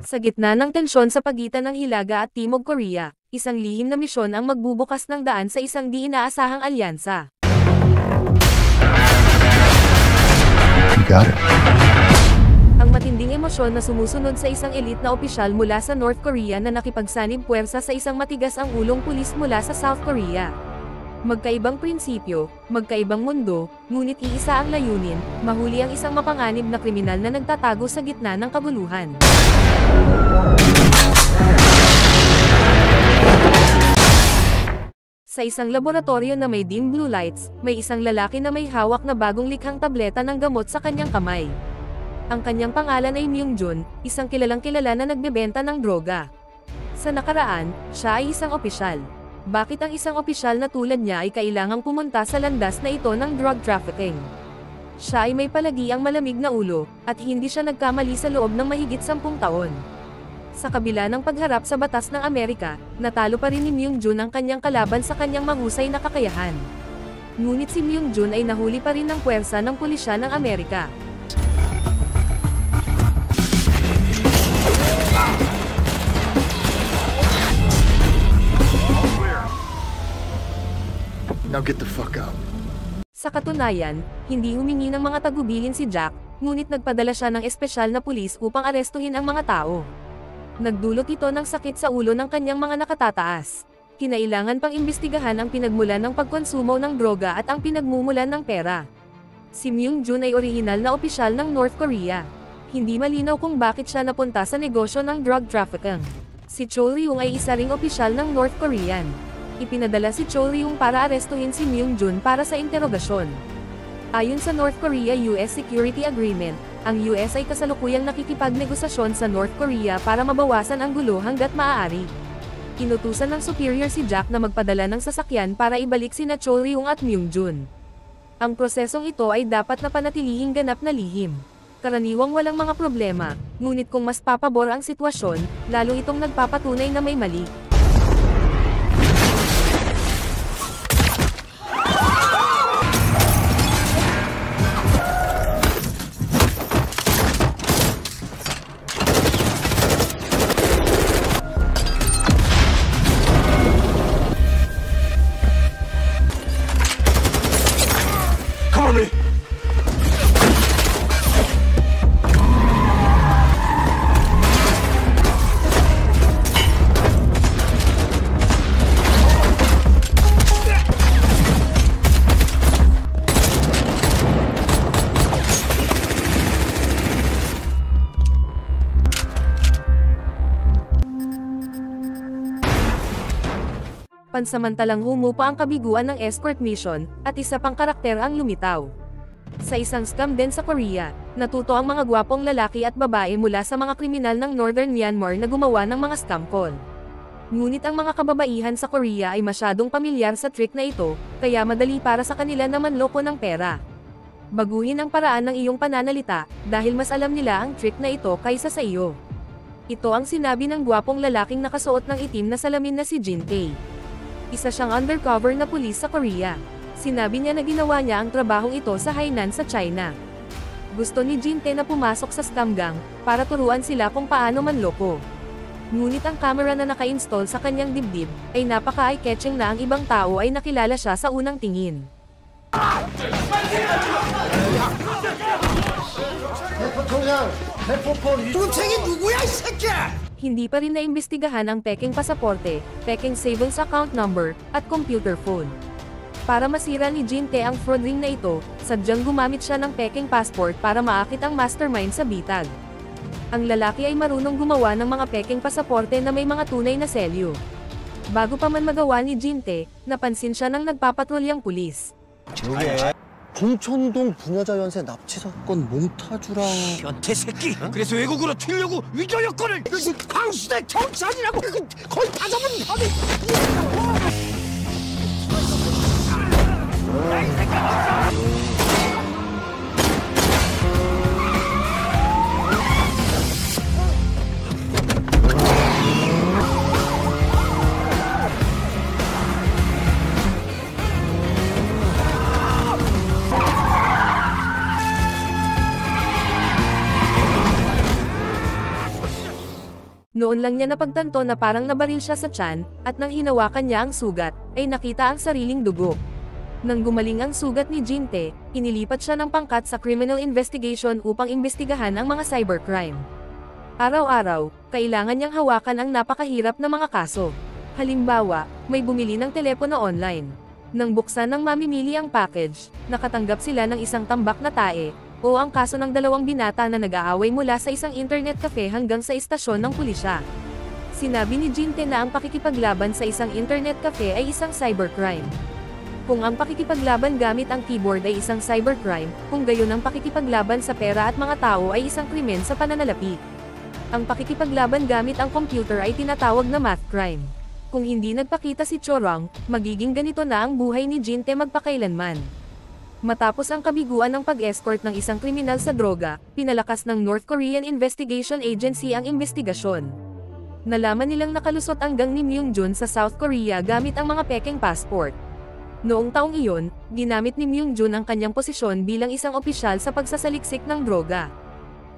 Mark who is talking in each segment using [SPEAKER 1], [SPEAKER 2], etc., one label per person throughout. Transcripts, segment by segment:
[SPEAKER 1] Sa gitna ng tensyon sa pagitan ng Hilaga at Timog Korea, isang lihim na misyon ang magbubukas ng daan sa isang di inaasahang alyansa.
[SPEAKER 2] You got it.
[SPEAKER 1] Ang matinding emosyon na sumusunod sa isang elite na opisyal mula sa North Korea na nakipagsanib puwersa sa isang matigas ang ulong pulis mula sa South Korea. Magkaibang prinsipyo, magkaibang mundo, ngunit iisa ang layunin, mahuli ang isang mapanganib na kriminal na nagtatago sa gitna ng kabuluhan. Sa isang laboratorio na may dim blue lights, may isang lalaki na may hawak na bagong likhang tableta ng gamot sa kanyang kamay. Ang kanyang pangalan ay Myung-jun, isang kilalang-kilala na nagbebenta ng droga. Sa nakaraan, siya ay isang opisyal. Bakit ang isang opisyal na tulad niya ay kailangang pumunta sa landas na ito ng drug trafficking? Siya ay may palagiang malamig na ulo, at hindi siya nagkamali sa loob ng mahigit 10 taon. Sa kabila ng pagharap sa batas ng Amerika, natalo pa rin ni Myung-jun ang kanyang kalaban sa kanyang mahusay na kakayahan. Ngunit si Myung-jun ay nahuli pa rin ng puwersa ng pulisya ng Amerika.
[SPEAKER 2] Now get the fuck out.
[SPEAKER 1] Sa katunayan, hindi humingi ng mga tagubilin si Jack, ngunit nagpadala siya ng espesyal na pulis upang arestuhin ang mga tao. Nagdulot ito ng sakit sa ulo ng kanyang mga nakatataas. Kinailangan pang imbestigahan ang pinagmulan ng pagkonsumo ng droga at ang pinagmumulan ng pera. Si Myung-jun ay orihinal na opisyal ng North Korea. Hindi malinaw kung bakit siya napunta sa negosyo ng drug trafficking. Si Chol Ryung ay isa ring opisyal ng North Korean. Ipinadala si Chol Ryung para arestuhin si Myung-jun para sa interogasyon. Ayon sa North Korea-US Security Agreement, ang US ay kasalukuyang nakikipagnegosasyon sa North Korea para mabawasan ang gulo hanggat maaari. Inutusan ng superior si Jack na magpadala ng sasakyan para ibalik sina Chol Ryung at Myung-jun. Ang prosesong ito ay dapat na panatilihing ganap na lihim. Karaniwang walang mga problema, ngunit kung mas papabor ang sitwasyon, lalo itong nagpapatunay na may mali. Pansamantalang humupa ang kabiguan ng escort mission, at isa pang karakter ang lumitaw. Sa isang scam din sa Korea, natuto ang mga gwapong lalaki at babae mula sa mga kriminal ng Northern Myanmar na gumawa ng mga scam call. Ngunit ang mga kababaihan sa Korea ay masyadong pamilyar sa trick na ito, kaya madali para sa kanila na manloko ng pera. Baguhin ang paraan ng iyong pananalita, dahil mas alam nila ang trick na ito kaysa sa iyo. Ito ang sinabi ng gwapong lalaking nakasuot ng itim na salamin na si Jin Tae. Isa siyang undercover na pulis sa Korea. Sinabi niya na ginawa niya ang trabahong ito sa Hainan sa China. Gusto ni Jin Tae na pumasok sa scam gang, para turuan sila kung paano manloko. Ngunit ang camera na naka-install sa kanyang dibdib, ay napaka-eye-catching na ang ibang tao ay nakilala siya sa unang tingin. Hindi pa rin naimbestigahan ang peking pasaporte, peking savings account number, at computer phone. Para masira ni Jin Tae ang fraud ring na ito, sadyang gumamit siya ng peking passport para maakit ang mastermind sa bitag. Ang lalaki ay marunong gumawa ng mga peking pasaporte na may mga tunay na selyo. Bago pa man magawa ni Jin Tae, napansin siya ng nagpapatrolyang pulis.
[SPEAKER 3] 봉천동 분여자 연쇄 납치 사건 몽타주랑
[SPEAKER 4] 변태 새끼! 그래서 외국으로 튀려고 위조 여권을! 광수대 경찰이라고 거의 다 잡은 밤에!
[SPEAKER 1] Noon lang niya napagtanto na parang nabaril siya sa tiyan, at nang hinawakan niya ang sugat, ay nakita ang sariling dugo. Nang gumaling ang sugat ni Jinte, inilipat siya ng pangkat sa Criminal Investigation upang imbestigahan ang mga cybercrime. Araw-araw, kailangan niyang hawakan ang napakahirap na mga kaso. Halimbawa, may bumili ng telepono online. Nang buksan ng mamimili ang package, nakatanggap sila ng isang tambak na tae, o ang kaso ng dalawang binata na nag-aaway mula sa isang internet cafe hanggang sa istasyon ng pulisya. Sinabi ni Jinte na ang pakikipaglaban sa isang internet cafe ay isang cybercrime. Kung ang pakikipaglaban gamit ang keyboard ay isang cybercrime, kung gayon ang pakikipaglaban sa pera at mga tao ay isang krimen sa pananalapi. Ang pakikipaglaban gamit ang computer ay tinatawag na math crime. Kung hindi nagpakita si Chorong, magiging ganito na ang buhay ni Jinte magpakailanman. Matapos ang kabiguan ng pag-escort ng isang kriminal sa droga, pinalakas ng North Korean Investigation Agency ang investigasyon. Nalaman nilang nakalusot ang gang ni Myung-jun sa South Korea gamit ang mga pekeng passport. Noong taong iyon, ginamit ni Myung-jun ang kanyang posisyon bilang isang opisyal sa pagsasaliksik ng droga.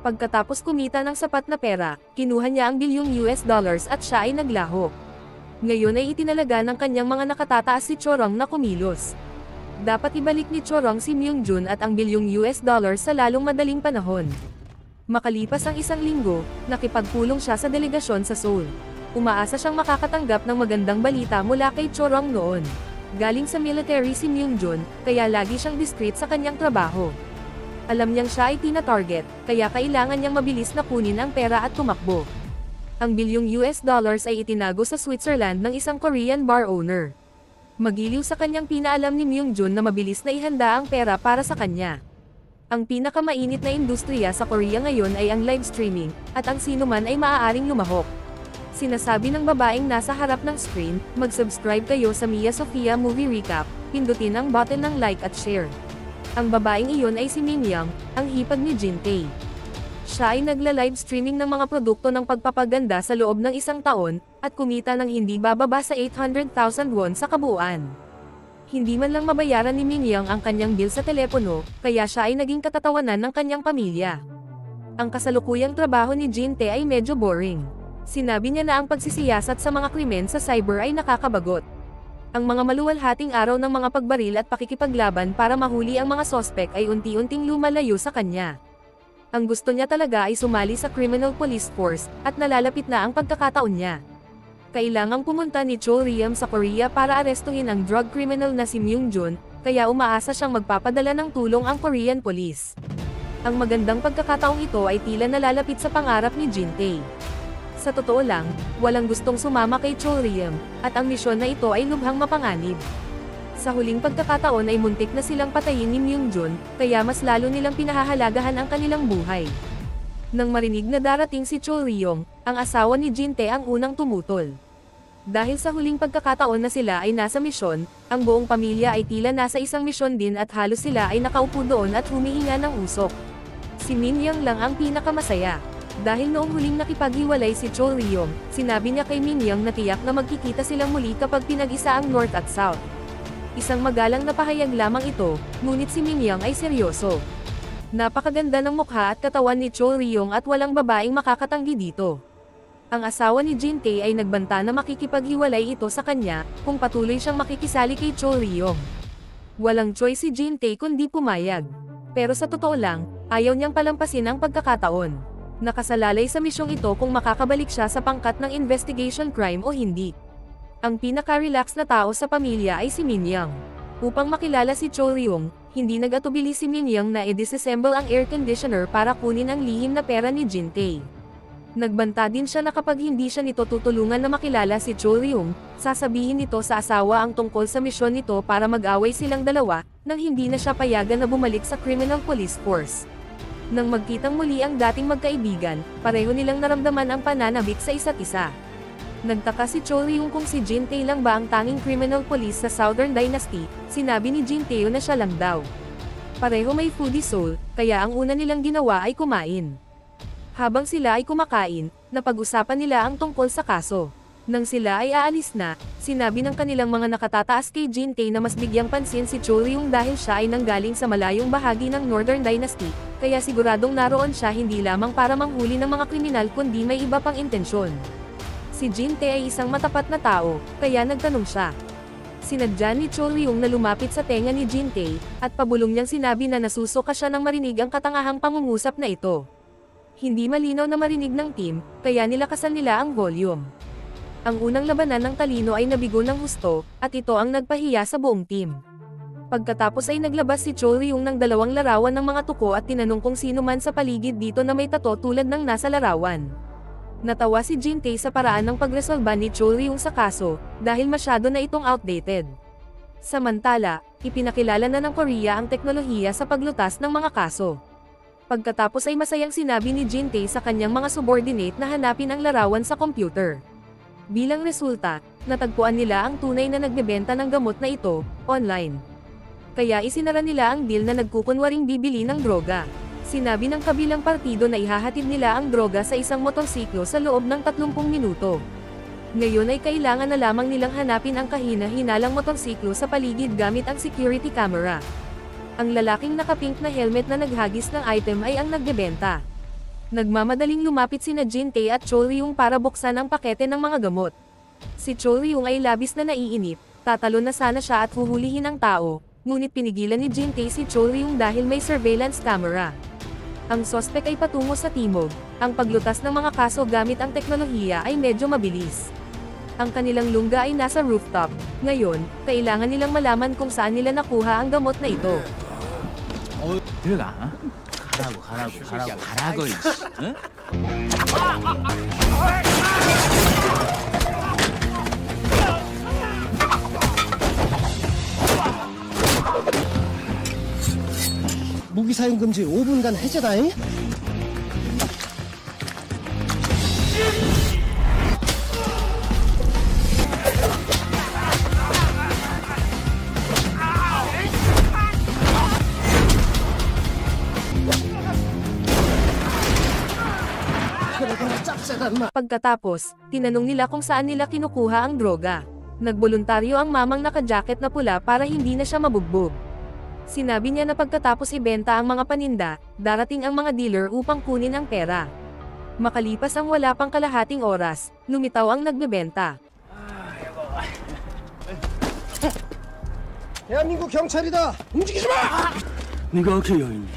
[SPEAKER 1] Pagkatapos kumita ng sapat na pera, kinuha niya ang bilyong US dollars at siya ay naglaho. Ngayon ay itinalaga ng kanyang mga nakatataas si Chorong na kumilos. Dapat ibalik ni Chorong si Myung-jun at ang bilyong US dollars sa lalong madaling panahon. Makalipas ang isang linggo, nakipagpulong siya sa delegasyon sa Seoul. Umaasa siyang makakatanggap ng magandang balita mula kay Chorong noon. Galing sa military si Myung-jun, kaya lagi siyang discreet sa kanyang trabaho. Alam niyang siya ay tina-target, kaya kailangan niyang mabilis na kunin ang pera at tumakbo. Ang bilyong US dollars ay itinago sa Switzerland ng isang Korean bar owner. Magiliw sa kanyang pinaalam ni Myung-jun na mabilis na ihanda ang pera para sa kanya. Ang pinakamainit na industriya sa Korea ngayon ay ang live streaming, at ang sinuman ay maaaring lumahok. Sinasabi ng babaeng nasa harap ng screen, mag-subscribe kayo sa Mia Sofia Movie Recap, pindutin ang button ng like at share. Ang babaeng iyon ay si Min Young, ang hipag ni Jinte. Siya ay nagla-live streaming ng mga produkto ng pagpapaganda sa loob ng isang taon, at kumita ng hindi bababa sa 800,000 won sa kabuuan. Hindi man lang mabayaran ni Min Young ang kanyang bill sa telepono, kaya siya ay naging katatawanan ng kanyang pamilya. Ang kasalukuyang trabaho ni Jinte ay medyo boring. Sinabi niya na ang pagsisiyasat sa mga krimen sa cyber ay nakakabagot. Ang mga maluwalhating araw ng mga pagbaril at pakikipaglaban para mahuli ang mga sospek ay unti-unting lumalayo sa kanya. Ang gusto niya talaga ay sumali sa Criminal Police Force, at nalalapit na ang pagkakataon niya. Kailangang pumunta ni Cho Riem sa Korea para arestuhin ang drug criminal na si Myung-jun, kaya umaasa siyang magpapadala ng tulong ang Korean Police. Ang magandang pagkakataong ito ay tila nalalapit sa pangarap ni Jinte. Sa totoo lang, walang gustong sumama kay Cho Riem, at ang misyon na ito ay lubhang mapanganib. Sa huling pagkakataon ay muntik na silang patayin ni Myung-jun, kaya mas lalo nilang pinahahalagahan ang kanilang buhay. Nang marinig na darating si Cho Ryong, ang asawa ni Jinte ang unang tumutol. Dahil sa huling pagkakataon na sila ay nasa misyon, ang buong pamilya ay tila nasa isang misyon din at halos sila ay nakaupo doon at humihinga ng usok. Si Min Young lang ang pinakamasaya. Dahil noong huling nakipaghiwalay si Cho Ryong, sinabi niya kay Min Young na tiyak na magkikita silang muli kapag pinag-isa ang North at South. Isang magalang na pahayag lamang ito, ngunit si Min Young ay seryoso. Napakaganda ng mukha at katawan ni Cho Ryong at walang babaeng makakatanggi dito. Ang asawa ni Jinte ay nagbanta na makikipaghiwalay ito sa kanya, kung patuloy siyang makikisali kay Cho Ryong. Walang choice si Jinte kundi pumayag. Pero sa totoo lang, ayaw niyang palampasin ang pagkakataon. Nakasalalay sa misyong ito kung makakabalik siya sa pangkat ng investigation crime o hindi. Ang pinaka-relax na tao sa pamilya ay si Min Young. Upang makilala si Cho Ryong, hindi nag-atubili si Min Young na i-disassemble ang air conditioner para kunin ang lihim na pera ni Jinte. Nagbanta din siya na kapag hindi siya nito tutulungan na makilala si Cho Ryong, sasabihin nito sa asawa ang tungkol sa misyon nito para mag-away silang dalawa, nang hindi na siya payagan na bumalik sa Criminal Police Force. Nang magkitang muli ang dating magkaibigan, pareho nilang naramdaman ang pananabik sa isa't isa. Nagtaka si Cho Ryong kung si Jinte lang ba ang tanging criminal police sa Southern Dynasty, sinabi ni Jinteo na siya lang daw. Pareho may foodie soul, kaya ang una nilang ginawa ay kumain. Habang sila ay kumakain, napag-usapan nila ang tungkol sa kaso. Nang sila ay aalis na, sinabi ng kanilang mga nakatataas kay Jin-tae na mas bigyang pansin si Chol Ryung dahil siya ay nanggaling sa malayong bahagi ng Northern Dynasty, kaya siguradong naroon siya hindi lamang para manghuli ng mga kriminal kundi may iba pang intensyon. Si Jin-tae ay isang matapat na tao, kaya nagtanong siya. Sinadya ni Chol Ryung na lumapit sa tenga ni Jin-tae, at pabulong niyang sinabi na nasusuka siya nang marinig ang katangahang pangungusap na ito. Hindi malinaw na marinig ng team, kaya nilakasan nila ang volume. Ang unang labanan ng talino ay nabigo ng husto, at ito ang nagpahiya sa buong team. Pagkatapos ay naglabas si Chol Ryung ng 2 larawan ng mga tuko at tinanong kung sino man sa paligid dito na may tato tulad ng nasa larawan. Natawa si Jin-tae sa paraan ng pagresolba ni Chol Ryung sa kaso, dahil masyado na itong outdated. Samantala, ipinakilala na ng Korea ang teknolohiya sa paglutas ng mga kaso. Pagkatapos ay masayang sinabi ni Jin-tae sa kanyang mga subordinate na hanapin ang larawan sa computer. Bilang resulta, natagpuan nila ang tunay na nagbebenta ng gamot na ito, online. Kaya isinara nila ang deal na nagkukunwaring bibili ng droga. Sinabi ng kabilang partido na ihahatid nila ang droga sa isang motorsiklo sa loob ng 30 minuto. Ngayon ay kailangan na lamang nilang hanapin ang kahina-hinalang motorsiklo sa paligid gamit ang security camera. Ang lalaking nakapink na helmet na naghagis ng item ay ang nagbebenta. Nagmamadaling lumapit sina Jin-tae at Chol Ryung para buksan ang pakete ng mga gamot. Si Chol Ryung ay labis na naiinip, tatalon na sana siya at huhulihin ang tao, ngunit pinigilan ni Jin-tae si Chol Ryung dahil may surveillance camera. Ang sospek ay patungo sa timog, ang paglutas ng mga kaso gamit ang teknolohiya ay medyo mabilis. Ang kanilang lungga ay nasa rooftop, ngayon, kailangan nilang malaman kung saan nila nakuha ang gamot na ito.
[SPEAKER 5] 들어가. 가라고 이씨. 응?
[SPEAKER 3] 무기 사용 금지 5분간 해제다잉.
[SPEAKER 1] Pagkatapos, tinanong nila kung saan nila kinukuha ang droga. Nagboluntaryo ang mamang naka-jacket na pula para hindi na siya mabugbog. Sinabi niya na pagkatapos ibenta ang mga paninda, darating ang mga dealer upang kunin ang pera. Makalipas ang wala pang kalahating oras, lumitaw ang nagbebenta.
[SPEAKER 3] 대한민국 경찰이다. 움직이지 마.
[SPEAKER 5] 네가 어떻게 여기 있니?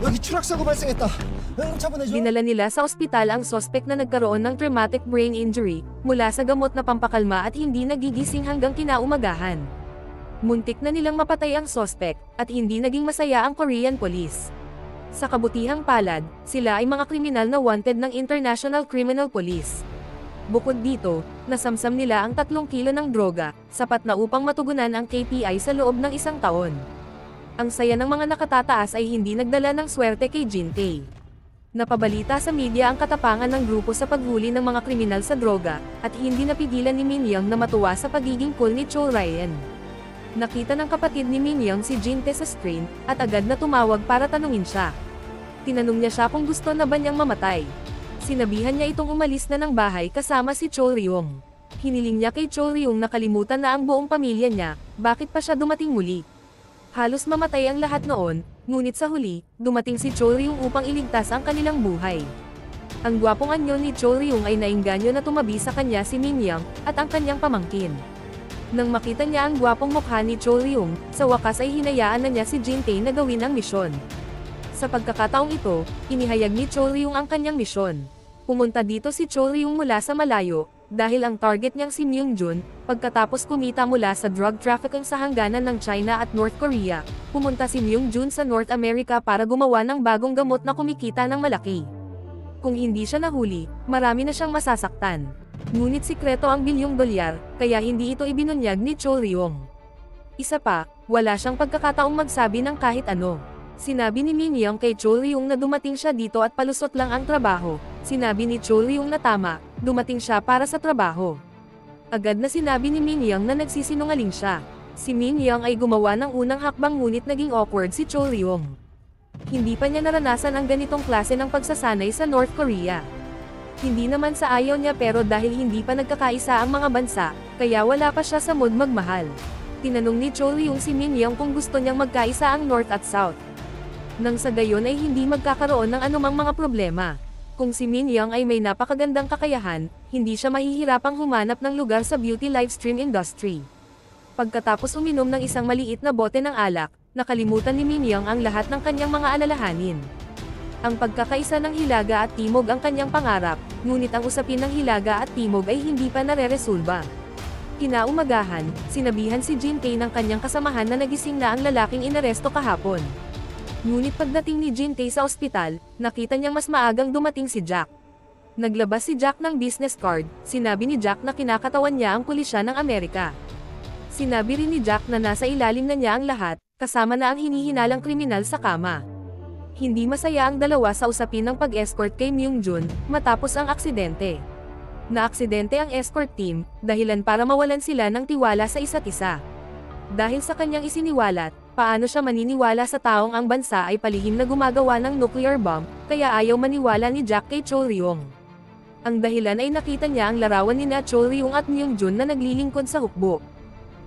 [SPEAKER 3] 여기 추락사고 발생했다. 응급차 보내줘.
[SPEAKER 1] Dinala nila sa ospital ang sospek na nagkaroon ng traumatic brain injury, mula sa gamot na pampakalma at hindi nagigising hanggang kinaumagahan. Muntik na nilang mapatay ang sospek, at hindi naging masaya ang Korean police. Sa kabutihang palad, sila ay mga kriminal na wanted ng International Criminal Police. Bukod dito, nasamsam nila ang 3 kilo ng droga, sapat na upang matugunan ang KPI sa loob ng 1 taon. Ang saya ng mga nakatataas ay hindi nagdala ng swerte kay Jin-tae. Napabalita sa media ang katapangan ng grupo sa paghuli ng mga kriminal sa droga, at hindi napigilan ni Min Young na matuwa sa pagiging cool ni Chol Ryan. Nakita ng kapatid ni Min Young si Jin-tae sa screen, at agad na tumawag para tanungin siya. Tinanong niya siya kung gusto na ba niyang mamatay. Sinabihan niya itong umalis na ng bahay kasama si Chol Ryung. Hiniling niya kay Chol Ryung na kalimutan na ang buong pamilya niya, bakit pa siya dumating muli. Halos mamatay ang lahat noon, ngunit sa huli, dumating si Chol Ryung upang iligtas ang kanilang buhay. Ang gwapong anyo ni Chol Ryung ay nainganyo na tumabi sa kanya si Min Young, at ang kanyang pamangkin. Nang makita niya ang gwapong mukha ni Chol Ryung, sa wakas ay hinayaan na niya si Jin-tae na gawin ang misyon. Sa pagkakataong ito, inihayag ni Chol Ryung ang kanyang misyon. Pumunta dito si Chol Ryung mula sa malayo, dahil ang target niyang si Myung-jun, pagkatapos kumita mula sa drug trafficking sa hangganan ng China at North Korea, pumunta si Myung-jun sa North America para gumawa ng bagong gamot na kumikita ng malaki. Kung hindi siya nahuli, marami na siyang masasaktan. Ngunit sikreto ang $1 kaya hindi ito ibinunyag ni Chol Ryung. Isa pa, wala siyang pagkakataong magsabi ng kahit ano. Sinabi ni Min Young kay Chol Ryung na dumating siya dito at palusot lang ang trabaho. Sinabi ni Chol Ryung na tama, dumating siya para sa trabaho. Agad na sinabi ni Min Young na nagsisinungaling siya. Si Min Young ay gumawa ng unang hakbang ngunit naging awkward si Chol Ryung. Hindi pa niya naranasan ang ganitong klase ng pagsasanay sa North Korea. Hindi naman sa ayaw niya pero dahil hindi pa nagkakaisa ang mga bansa, kaya wala pa siya sa mood magmahal. Tinanong ni Chol Ryung si Min Young kung gusto niyang magkaisa ang North at South. Nang sa gayon ay hindi magkakaroon ng anumang mga problema. Kung si Min Young ay may napakagandang kakayahan, hindi siya mahihirapang humanap ng lugar sa beauty livestream industry. Pagkatapos uminom ng isang maliit na bote ng alak, nakalimutan ni Min Young ang lahat ng kanyang mga alalahanin. Ang pagkakaisa ng Hilaga at Timog ang kanyang pangarap, ngunit ang usapin ng Hilaga at Timog ay hindi pa nare-resolba. Kinaumagahan, sinabihan si Jin Tae ng kanyang kasamahan na nagising na ang lalaking inaresto kahapon. Ngunit pagdating ni Jin Tae sa ospital, nakita niyang mas maagang dumating si Jack. Naglabas si Jack ng business card, sinabi ni Jack na kinakatawan niya ang pulisya ng Amerika. Sinabi rin ni Jack na nasa ilalim na niya ang lahat, kasama na ang hinihinalang kriminal sa kama. Hindi masaya ang dalawa sa usapin ng pag-escort kay Myung-jun, matapos ang aksidente. Naaksidente ang escort team, dahilan para mawalan sila ng tiwala sa isa't isa. Dahil sa kanyang isiniwalat, paano siya maniniwala sa taong ang bansa ay palihim na gumagawa ng nuclear bomb, kaya ayaw maniwala ni Jack kay Chol Ryung. Ang dahilan ay nakita niya ang larawan ni Chol Ryung at Myung-jun na naglilingkod sa hukbo.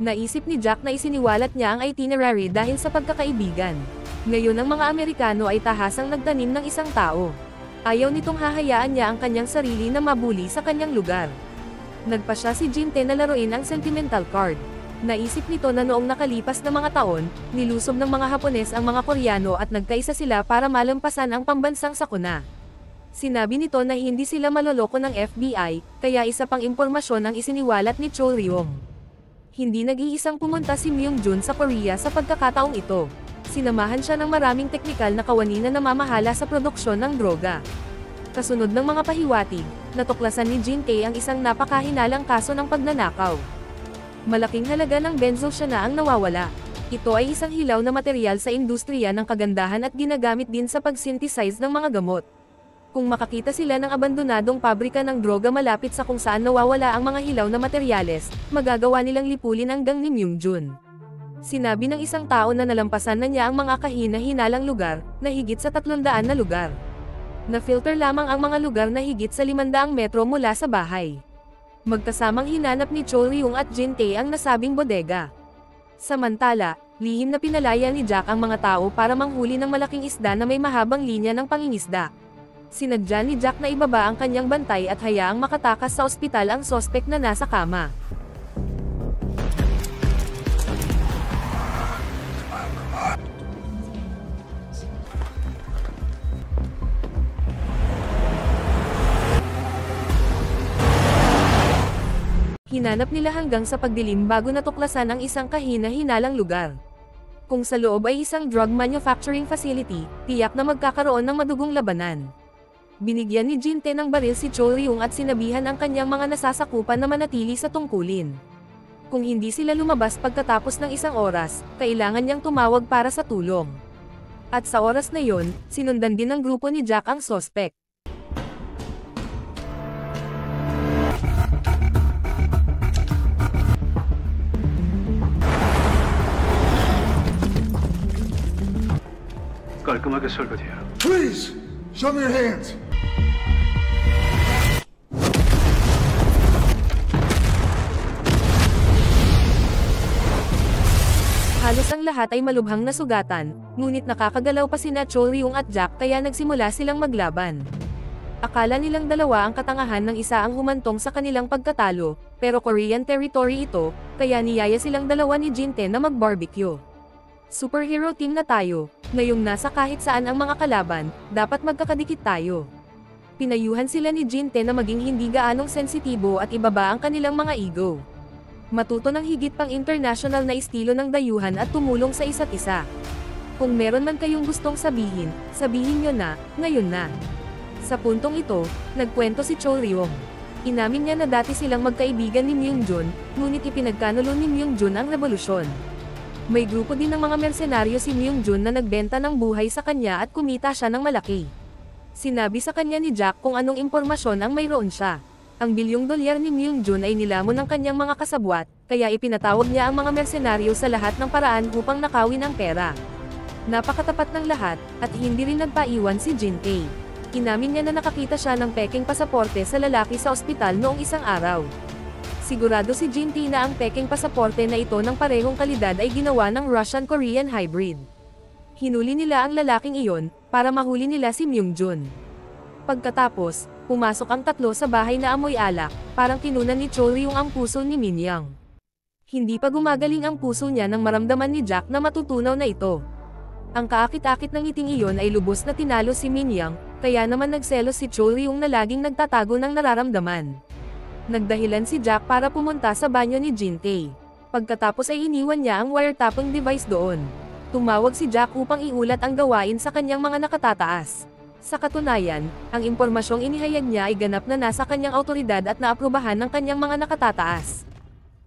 [SPEAKER 1] Naisip ni Jack na isiniwalat niya ang itinerary dahil sa pagkakaibigan. Ngayon ang mga Amerikano ay tahasang nagtanim ng isang tao. Ayaw nitong hahayaan niya ang kanyang sarili na mabuli sa kanyang lugar. Nagpa siya si Jin Tae na laruin ang sentimental card. Naisip nito na noong nakalipas na mga taon, nilusob ng mga Hapones ang mga Koreano at nagkaisa sila para malampasan ang pambansang sakuna. Sinabi nito na hindi sila maloloko ng FBI, kaya isa pang impormasyon ang isiniwalat ni Chol Ryung. Hindi nag-iisang pumunta si Myung-jun sa Korea sa pagkakataong ito. Sinamahan siya ng maraming teknikal na kawani na namamahala sa produksyon ng droga. Kasunod ng mga pahiwatig, natuklasan ni Jin Tae ang isang napakahinalang kaso ng pagnanakaw. Malaking halaga ng benzosyana ang nawawala. Ito ay isang hilaw na material sa industriya ng kagandahan at ginagamit din sa pag-synthesize ng mga gamot. Kung makakita sila ng abandonadong pabrika ng droga malapit sa kung saan nawawala ang mga hilaw na materyales, magagawa nilang lipulin ang gang ni Myung-jun. Sinabi ng isang tao na nalampasan na niya ang mga kahina-hinalang lugar, na higit sa 300 na lugar. Na-filter lamang ang mga lugar na higit sa 500 metro mula sa bahay. Magkasamang hinanap ni Chol Ryung at Jin Tae ang nasabing bodega. Samantala, lihim na pinalaya ni Jack ang mga tao para manghuli ng malaking isda na may mahabang linya ng pangingisda. Sinadya ni Jack na ibaba ang kanyang bantay at hayaang makatakas sa ospital ang sospek na nasa kama. Hinanap nila hanggang sa pagdilim bago natuklasan ang isang kahina-hinalang lugar. Kung sa loob ay isang drug manufacturing facility, tiyak na magkakaroon ng madugong labanan. Binigyan ni Jin Tae ng baril si Chol Ryung at sinabihan ang kanyang mga nasasakupan na manatili sa tungkulin. Kung hindi sila lumabas pagkatapos ng isang oras, kailangan niyang tumawag para sa tulong. At sa oras na yon, sinundan din ng grupo ni Jack ang sospek.
[SPEAKER 5] 깔끔하게 설거지해라.
[SPEAKER 2] Please, show me your hands.
[SPEAKER 1] Halos ang lahat ay malubhang nasugatan, ngunit nakakagalaw pa sina Chol Ryung at Jack kaya nagsimula silang maglaban. Akala nilang dalawa ang katangahan ng isa ang humantong sa kanilang pagkatalo, pero Korean territory ito, kaya niyaya silang dalawa ni Jin Tae na mag-barbecue. Superhero team na tayo, ngayong nasa kahit saan ang mga kalaban, dapat magkakadikit tayo. Pinayuhan sila ni Jin Tae na maging hindi gaanong sensitibo at ibaba ang kanilang mga ego. Matuto ng higit pang international na estilo ng dayuhan at tumulong sa isa't isa. Kung meron man kayong gustong sabihin, sabihin nyo na, ngayon na. Sa puntong ito, nagkwento si Chol Ryung. Inamin niya na dati silang magkaibigan ni Myung-jun, ngunit ipinagkanulo ni Myung-jun ang revolusyon. May grupo din ng mga mersenaryo si Myung-jun na nagbenta ng buhay sa kanya at kumita siya ng malaki. Sinabi sa kanya ni Jack kung anong impormasyon ang mayroon siya. Ang $1 ni Myung-jun ay nilamon ng kanyang mga kasabwat, kaya ipinatawag niya ang mga mersenaryo sa lahat ng paraan upang nakawin ang pera. Napakatapat ng lahat, at hindi rin nagpaiwan si Jin-tae. Inamin niya na nakakita siya ng peking pasaporte sa lalaki sa ospital noong isang araw. Sigurado si Jin-tae na ang peking pasaporte na ito ng parehong kalidad ay ginawa ng Russian-Korean hybrid. Hinuli nila ang lalaking iyon, para mahuli nila si Myung-jun. Pagkatapos, pumasok ang tatlo sa bahay na amoy alak, parang kinunan ni Chol-ryung ang puso ni Min-young. Hindi pa gumagaling ang puso niya nang maramdaman ni Jack na matutunaw na ito. Ang kaakit-akit ng ngiting iyon ay lubos na tinalo si Min-young, kaya naman nagselos si Chol-ryung na laging nagtatago ng nararamdaman. Nagdahilan si Jack para pumunta sa banyo ni Jin-tae. Pagkatapos ay iniwan niya ang wiretapping device doon. Tumawag si Jack upang iulat ang gawain sa kanyang mga nakatataas. Sa katunayan, ang impormasyong inihayag niya ay ganap na nasa kanyang autoridad at naaprubahan ng kanyang mga nakatataas.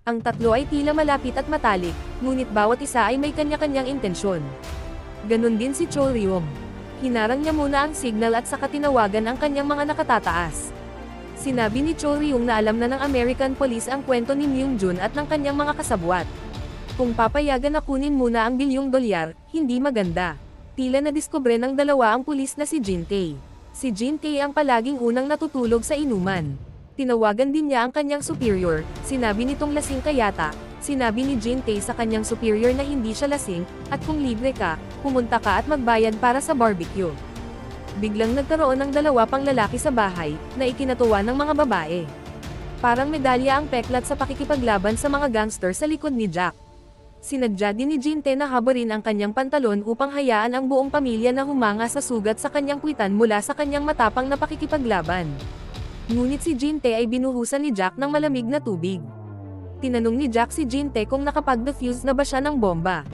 [SPEAKER 1] Ang tatlo ay tila malapit at matalik, ngunit bawat isa ay may kanya-kanyang intensyon. Ganon din si Chol-ryung. Hinarang niya muna ang signal at saka tinawagan ang kanyang mga nakatataas. Sinabi ni Chol-ryung na alam na ng American Police ang kwento ni Myung-jun at ng kanyang mga kasabwat. Kung papayagan na kunin muna ang $1 hindi maganda. Tila nadiskubre ng dalawa ang pulis na si Jin-tae. Si Jin-tae ang palaging unang natutulog sa inuman. Tinawagan din niya ang kanyang superior, sinabi nitong lasing ka yata. Sinabi ni Jin-tae sa kanyang superior na hindi siya lasing, at kung libre ka, pumunta ka at magbayad para sa barbecue. Biglang nagkaroon ng dalawa pang lalaki sa bahay, na ikinatuwa ng mga babae. Parang medalya ang peklat sa pakikipaglaban sa mga gangster sa likod ni Jack. Sinadya din ni Jin-tae na habarin ang kanyang pantalon upang hayaan ang buong pamilya na humanga sa sugat sa kanyang puwitan mula sa kanyang matapang na pakikipaglaban. Ngunit si Jin-tae ay binuhusan ni Jack ng malamig na tubig. Tinanong ni Jack si Jin-tae kung nakapag-defuse na ba siya ng bomba.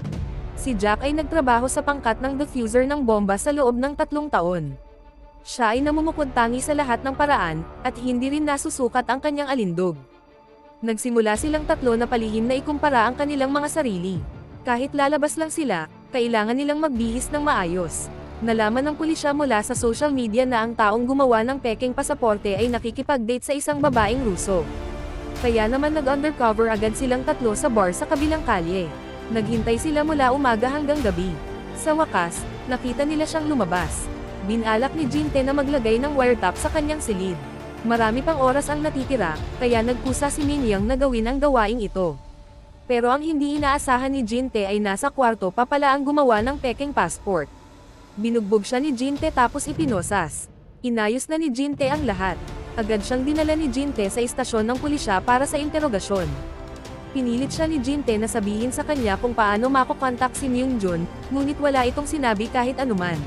[SPEAKER 1] Si Jack ay nagtrabaho sa pangkat ng diffuser ng bomba sa loob ng 3 taon. Siya ay namumukod tangi sa lahat ng paraan, at hindi rin nasusukat ang kanyang alindog. Nagsimula silang tatlo na palihim na ikumpara ang kanilang mga sarili. Kahit lalabas lang sila, kailangan nilang magbihis ng maayos. Nalaman ng pulisya mula sa social media na ang taong gumawa ng peking pasaporte ay nakikipag-date sa isang babaeng Ruso. Kaya naman nag-undercover agad silang tatlo sa bar sa kabilang kalye. Naghintay sila mula umaga hanggang gabi. Sa wakas, nakita nila siyang lumabas. Binalak ni Jin-tae na maglagay ng wiretap sa kanyang silid. Marami pang oras ang natitira, kaya nagkusa si Min-young na gawin ang gawaing ito. Pero ang hindi inaasahan ni Jin-tae ay nasa kwarto pa pala ang gumawa ng peking passport. Binugbog siya ni Jin-tae tapos ipinosas. Inayos na ni Jin-tae ang lahat. Agad siyang dinala ni Jin-tae sa istasyon ng pulisya para sa interogasyon. Pinilit siya ni Jin-tae na sabihin sa kanya kung paano makokontak si Myung-jun, ngunit wala itong sinabi kahit anuman.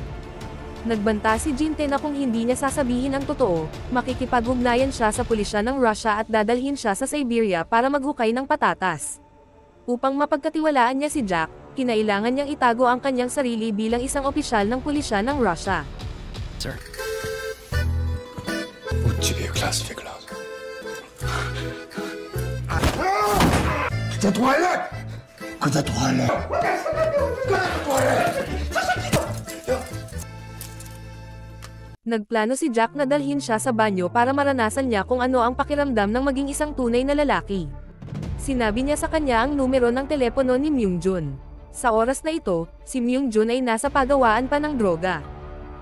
[SPEAKER 1] Nagbanta si Jin-tae na kung hindi niya sasabihin ang totoo, makikipag-ugnayan siya sa pulisya ng Russia at dadalhin siya sa Siberia para maghukay ng patatas. Upang mapagkatiwalaan niya si Jack, kinailangan niyang itago ang kanyang sarili bilang isang opisyal ng pulisya ng Russia.
[SPEAKER 5] Sir.
[SPEAKER 2] Uccidio classificato. Questa toilette! Questa toilette! Questa toilette!
[SPEAKER 1] Nagplano si Jack na dalhin siya sa banyo para maranasan niya kung ano ang pakiramdam ng maging isang tunay na lalaki. Sinabi niya sa kanya ang numero ng telepono ni Myung-jun. Sa oras na ito, si Myung-jun ay nasa pagawaan pa ng droga.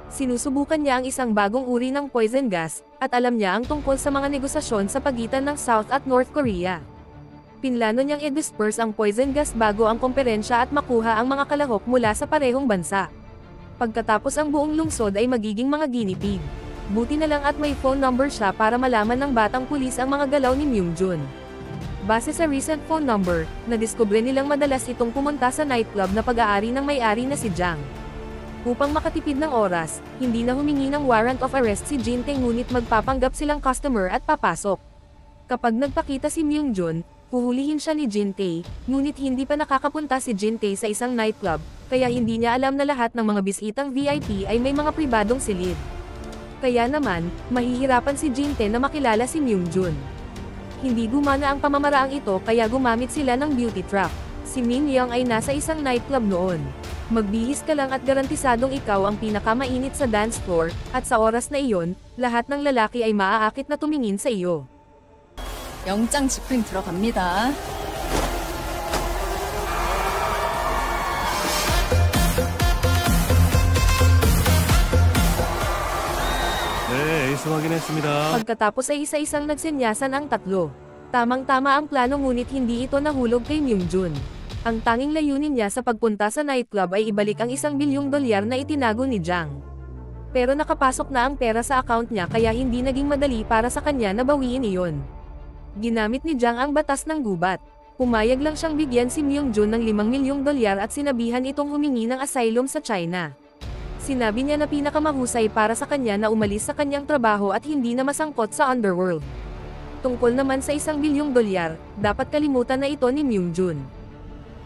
[SPEAKER 1] Sinusubukan niya ang isang bagong uri ng poison gas, at alam niya ang tungkol sa mga negosasyon sa pagitan ng South at North Korea. Pinlano niyang i-disperse ang poison gas bago ang komperensya at makuha ang mga kalahok mula sa parehong bansa. Pagkatapos ang buong lungsod ay magiging mga guinea pig. Buti na lang at may phone number siya para malaman ng batang pulis ang mga galaw ni Myung-jun. Base sa recent phone number, nadiskubre nilang madalas itong pumunta sa nightclub na pag-aari ng may-ari na si Jang. Upang makatipid ng oras, hindi na humingi ng warrant of arrest si Jin-tae ngunit magpapanggap silang customer at papasok. Kapag nagpakita si Myung-jun, huhulihin siya ni Jin-tae, ngunit hindi pa nakakapunta si Jin-tae sa isang nightclub, kaya hindi niya alam na lahat ng mga bisitang VIP ay may mga pribadong silid. Kaya naman, mahihirapan si Jin-tae na makilala si Myung-jun. Hindi gumana ang pamamaraang ito kaya gumamit sila ng beauty trap. Si Min Young ay nasa isang nightclub noon. Magbihis ka lang at garantisadong ikaw ang pinakamainit sa dance floor, at sa oras na iyon, lahat ng lalaki ay maaakit na tumingin sa iyo.
[SPEAKER 6] 영장 집행 들어갑니다.
[SPEAKER 5] 네, 에이스 확인했습니다.
[SPEAKER 1] Pagkatapos ay isa-isang nagsenyasan ang tatlo. Tamang-tama ang plano ngunit hindi ito nahulog kay Myung-jun. Ang tanging layunin niya sa pagpunta sa nightclub ay ibalik ang $1 bilyong na itinago ni Jang. Pero nakapasok na ang pera sa account niya kaya hindi naging madali para sa kanya na bawiin iyon. Ginamit ni Jang ang batas ng gubat. Pumayag lang siyang bigyan si Myung-jun ng $5 milyong at sinabihan itong humingi ng asylum sa China. Sinabi niya na pinakamahusay para sa kanya na umalis sa kanyang trabaho at hindi na masangkot sa underworld. Tungkol naman sa $1 bilyong, dapat kalimutan na ito ni Myung-jun.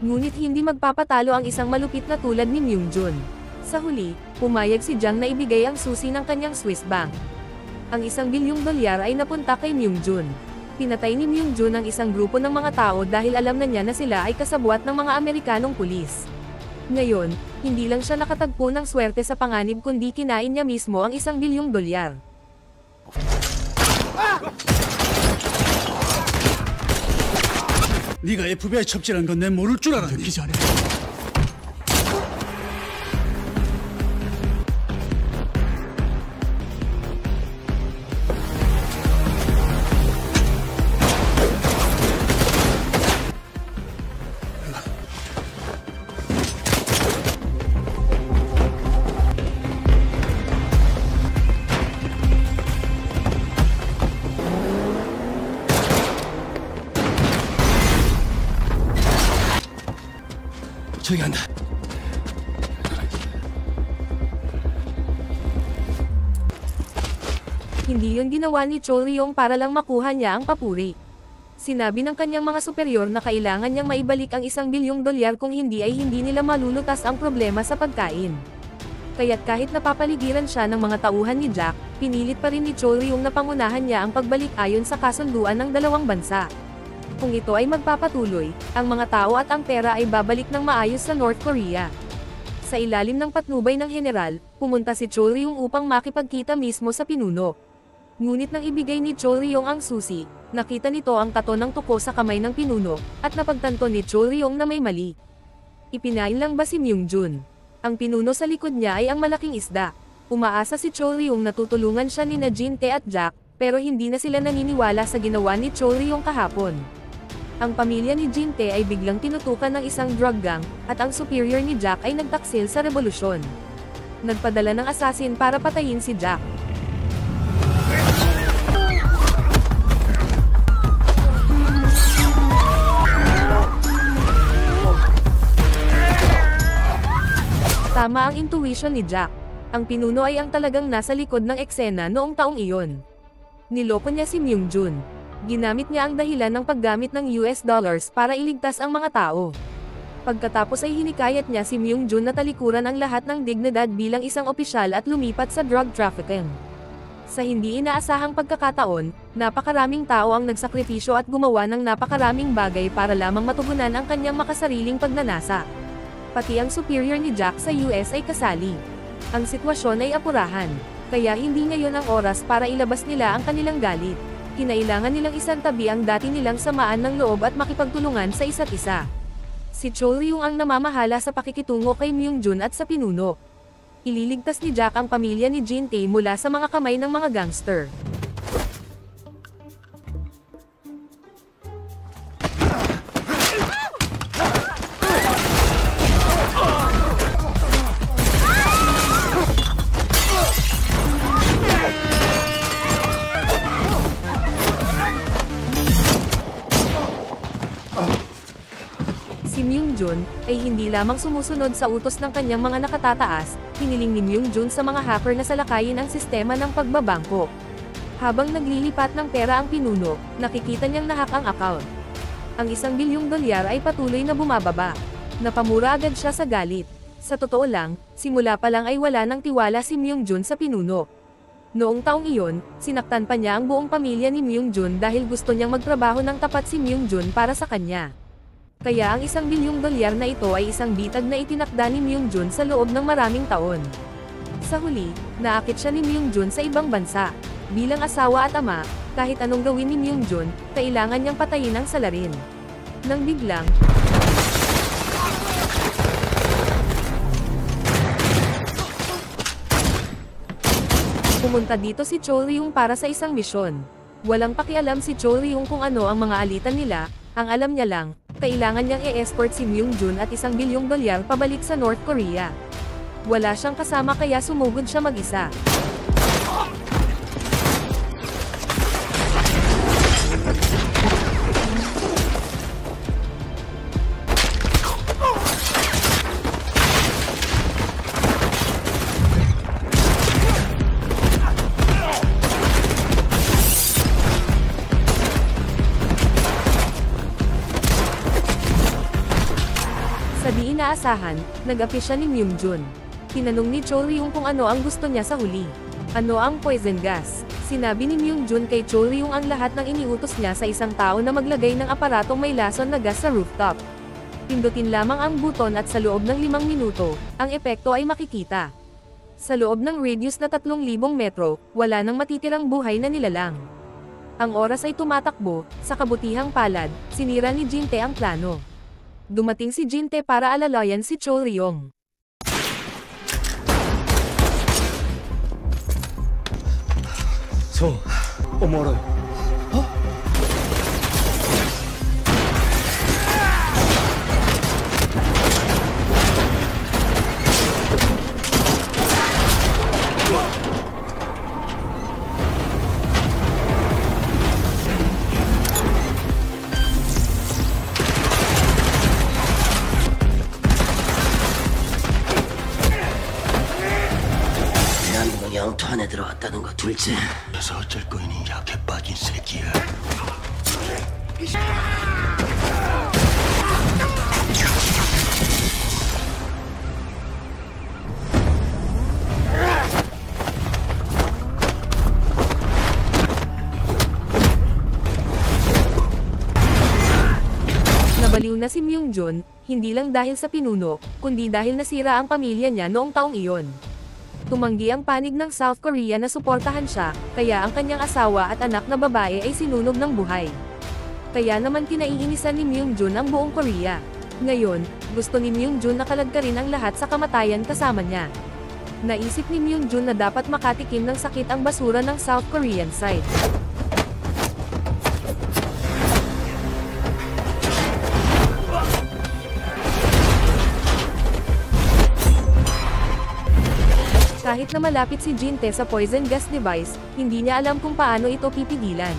[SPEAKER 1] Ngunit hindi magpapatalo ang isang malupit na tulad ni Myung-jun. Sa huli, pumayag si Jang na ibigay ang susi ng kanyang Swiss bank. Ang $1 bilyong ay napunta kay Myung-jun. Pinatay ni Myung-jun ang isang grupo ng mga tao dahil alam na niya na sila ay kasabwat ng mga Amerikanong pulis. Ngayon, hindi lang siya nakatagpo ng swerte sa panganib kundi kinain niya mismo ang $1 bilyong.
[SPEAKER 5] 네가 FBI 첩질한 건 내 모를 줄 알았니? 듣기 전에.
[SPEAKER 4] 저기 간다.
[SPEAKER 1] Hindi yun ginawa ni Chol Ryong para lang makuha niya ang papuri. Sinabi ng kanyang mga superior na kailangan niyang maibalik ang $1 bilyong kung hindi ay hindi nila malulutas ang problema sa pagkain. Kaya't kahit napapaligiran siya ng mga tauhan ni Jack, pinilit pa rin ni Chol Ryong na pangunahan niya ang pagbalik ayon sa kasunduan ng dalawang bansa. Kung ito ay magpapatuloy, ang mga tao at ang pera ay babalik ng maayos sa North Korea. Sa ilalim ng patnubay ng general, pumunta si Chol Ryong upang makipagkita mismo sa pinuno. Ngunit nang ibigay ni Chol Ryong ang susi, nakita nito ang tato ng tuko sa kamay ng pinuno, at napagtanto ni Chol Ryong na may mali. Ipinain lang ba si Myung-jun? Ang pinuno sa likod niya ay ang malaking isda. Umaasa si Chol Ryong na tutulungan siya ni Jin-tae at Jack, pero hindi na sila naniniwala sa ginawa ni Chol Ryong kahapon. Ang pamilya ni Jin-tae ay biglang tinutukan ng isang drug gang, at ang superior ni Jack ay nagtaksil sa revolusyon. Nagpadala ng assassin para patayin si Jack. Tama ang intuition ni Jack. Ang pinuno ay ang talagang nasa likod ng eksena noong taong iyon. Niloko niya si Myung-jun. Ginamit niya ang dahilan ng paggamit ng US dollars para iligtas ang mga tao. Pagkatapos ay hinikayat niya si Myung-jun na talikuran ang lahat ng dignidad bilang isang opisyal at lumipat sa drug trafficking. Sa hindi inaasahang pagkakataon, napakaraming tao ang nagsakripisyo at gumawa ng napakaraming bagay para lamang matugunan ang kanyang makasariling pagnanasa. Pati ang superior ni Jack sa US ay kasali. Ang sitwasyon ay apurahan, kaya hindi ngayon ang oras para ilabas nila ang kanilang galit. Kinailangan nilang isantabi ang dati nilang samaan ng loob at makipagtulungan sa isa't isa. Si Chol Ryong ang namamahala sa pakikitungo kay Myung-jun at sa pinuno. Ililigtas ni Jack ang pamilya ni Jin-tae mula sa mga kamay ng mga gangster. Si Myung-jun ay hindi lamang sumusunod sa utos ng kanyang mga nakatataas, hiniling ni Myung-jun sa mga hacker na salakayin ang sistema ng pagbabangko. Habang naglilipat ng pera ang pinuno, nakikita niyang nahak ang account. Ang $1 bilyong ay patuloy na bumababa. Napamura agad siya sa galit. Sa totoo lang, simula pa lang ay wala ng tiwala si Myung-jun sa pinuno. Noong taong iyon, sinaktan pa niya ang buong pamilya ni Myung-jun dahil gusto niyang magtrabaho ng tapat si Myung-jun para sa kanya. Kaya ang $1 bilyong na ito ay isang bitag na itinakda ni Myung-jun sa loob ng maraming taon. Sa huli, naakit siya ni Myung-jun sa ibang bansa. Bilang asawa at ama, kahit anong gawin ni Myung-jun, kailangan niyang patayin ang salarin. Nang biglang, pumunta dito si Chol Ryung para sa isang misyon. Walang pakialam si Chol Ryung kung ano ang mga alitan nila, ang alam niya lang, kailangan niyang i-escort si Myung-jun at $1 bilyong pabalik sa North Korea. Wala siyang kasama kaya sumugod siya mag-isa. Sa di inaasahan, nag-api siya ni Myung-jun. Tinanong ni Chol Ryung kung ano ang gusto niya sa huli. Ano ang poison gas? Sinabi ni Myung-jun kay Chol Ryung ang lahat ng iniutos niya sa isang tao na maglagay ng aparatong may lason na gas sa rooftop. Pindutin lamang ang buton at sa loob ng 5 minuto, ang epekto ay makikita. Sa loob ng radius na 3,000 metro, wala nang matitirang buhay na nilalang. Ang oras ay tumatakbo, sa kabutihang palad, sinira ni Jin-tae ang plano. Dumating si Jin-tae para alalayan si Chol Ryung.
[SPEAKER 4] 저, 어머라.
[SPEAKER 7] 대한민국 영토 안에 들어왔다는 거 둘째.
[SPEAKER 2] 그래서 어쩔 거니 약해 빠진 새끼야.
[SPEAKER 1] Nabaliw na si Myung-jun, hindi lang dahil sa pinuno, kundi dahil nasira ang pamilya niya noong taong iyon. Tumanggi ang panig ng South Korea na suportahan siya, kaya ang kanyang asawa at anak na babae ay sinunog ng buhay. Kaya naman kinaiinisan ni Myung-jun ang buong Korea. Ngayon, gusto ni Myung-jun na kalagkarin ang lahat sa kamatayan kasama niya. Naisip ni Myung-jun na dapat makatikim ng sakit ang basura ng South Korean side. Kahit na malapit si Jin-tae sa poison gas device, hindi niya alam kung paano ito pipigilan.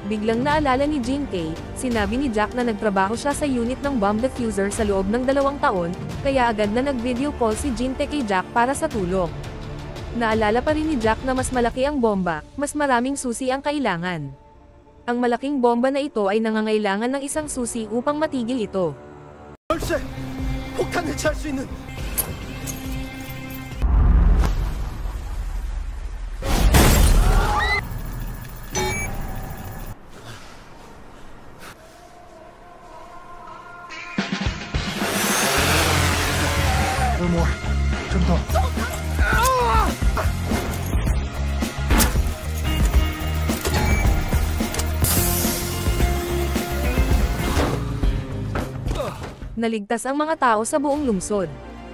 [SPEAKER 1] Biglang naalala ni Jin-tae, sinabi ni Jack na nagtrabaho siya sa unit ng bomb diffuser sa loob ng 2 taon, kaya agad na nag-video call si Jin-tae kay Jack para sa tulong. Naalala pa rin ni Jack na mas malaki ang bomba, mas maraming susi ang kailangan. Ang malaking bomba na ito ay nangangailangan ng isang susi upang matigil ito.
[SPEAKER 3] 열쇠! 폭탄 해체할 수 있는
[SPEAKER 2] 좀 더.
[SPEAKER 1] Naligtas ang mga tao sa buong lungsod.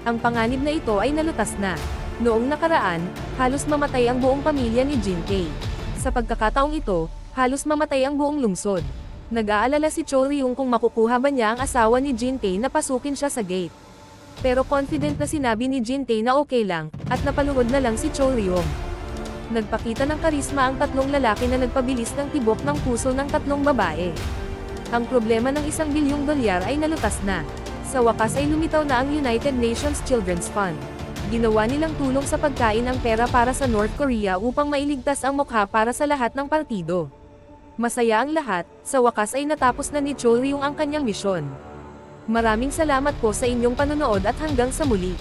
[SPEAKER 1] Ang panganib na ito ay nalutas na. Noong nakaraan, halos mamatay ang buong pamilya ni Jin-tae. Sa pagkakataong ito, halos mamatay ang buong lungsod. Nag-aalala si Chol Ryung kung makukuha ba niya ang asawa ni Jin-tae na pasukin siya sa gate. Pero confident na sinabi ni Jin-tae na okay lang, at napaluhod na lang si Chol Ryung. Nagpakita ng karisma ang 3 lalaki na nagpabilis ng tibok ng puso ng 3 babae. Ang problema ng $1 bilyong ay nalutas na. Sa wakas ay lumitaw na ang United Nations Children's Fund. Ginawa nilang tulong sa pagkain ang pera para sa North Korea upang mailigtas ang mukha para sa lahat ng partido. Masaya ang lahat, sa wakas ay natapos na ni Chol Ryung ang kanyang misyon. Maraming salamat po sa inyong panonood at hanggang sa muli.